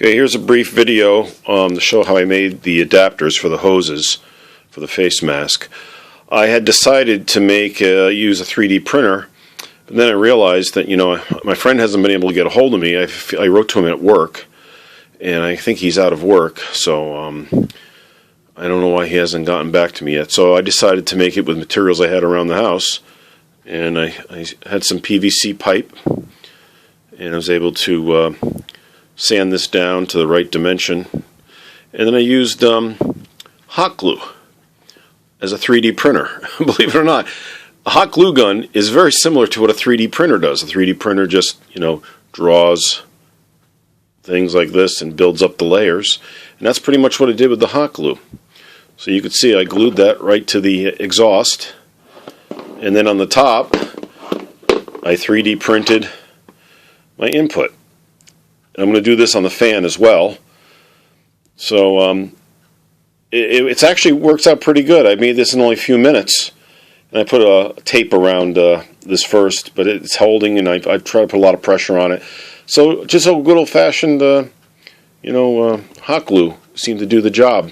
Okay, here's a brief video to show how I made the adapters for the hoses for the face mask. I had decided to use a 3D printer, but then I realized that my friend hasn't been able to get a hold of me. I wrote to him at work, and I think he's out of work, so I don't know why he hasn't gotten back to me yet. So I decided to make it with materials I had around the house, and I had some PVC pipe, and I was able to sand this down to the right dimension, and then I used hot glue as a 3D printer. Believe it or not, a hot glue gun is very similar to what a 3D printer does. A 3D printer just draws things like this and builds up the layers, and that's pretty much what it did with the hot glue. So you could see I glued that right to the exhaust, and then on the top I 3D printed my input. I'm going to do this on the fan as well. So it actually works out pretty good. I made this in only a few minutes, and I put a tape around this first, but it's holding, and I've tried to put a lot of pressure on it. So just a good old-fashioned hot glue seemed to do the job,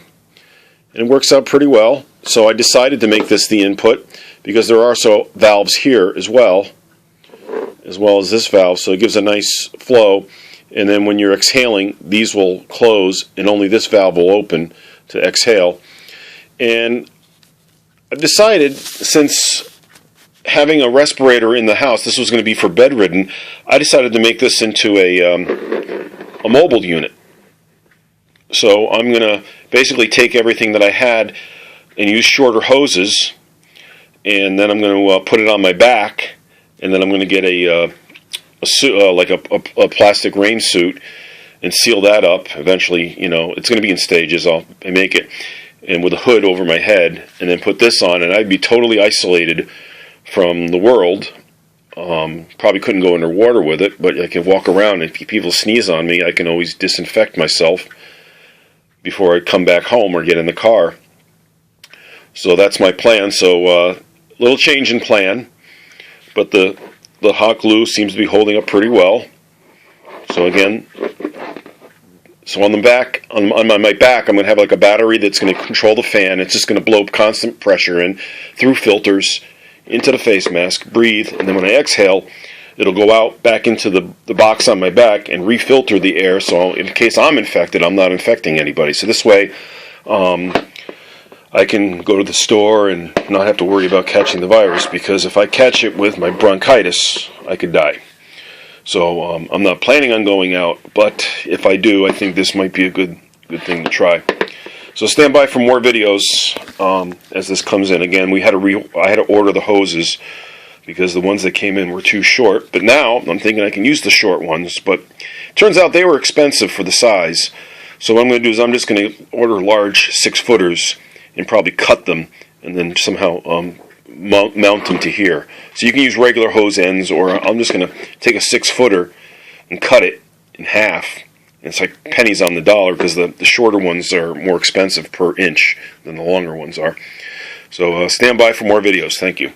and it works out pretty well. So I decided to make this the input because there are also valves here as well as this valve, so it gives a nice flow. And then when you're exhaling, these will close and only this valve will open to exhale. And I've decided, since having a respirator in the house, this was going to be for bedridden, I decided to make this into a mobile unit. So I'm going to basically take everything that I had and use shorter hoses, and then I'm going to put it on my back, and then I'm going to get a suit, like a plastic rain suit, and seal that up. Eventually, it's going to be in stages. I'll make it, and with a hood over my head, and then put this on, and I'd be totally isolated from the world. Probably couldn't go underwater with it, but I can walk around, and if people sneeze on me, I can always disinfect myself before I come back home or get in the car. So that's my plan. So little change in plan, but the hot glue seems to be holding up pretty well. So again, on the back, on my back, I'm going to have like a battery that's going to control the fan. It's just going to blow constant pressure in through filters into the face mask, breathe, and then when I exhale, it'll go out back into the box on my back and refilter the air, so in case I'm infected, I'm not infecting anybody. So this way, I can go to the store and not have to worry about catching the virus, because if I catch it with my bronchitis, I could die. So I'm not planning on going out, but if I do, I think this might be a good thing to try. So stand by for more videos as this comes in. Again, I had to order the hoses because the ones that came in were too short, but now I'm thinking I can use the short ones, but it turns out they were expensive for the size. So what I'm going to do is I'm just going to order large 6-footers and probably cut them and then somehow mount them to here. So you can use regular hose ends, or I'm just going to take a 6-footer and cut it in half. And it's like pennies on the dollar, because the shorter ones are more expensive per inch than the longer ones are. So stand by for more videos. Thank you.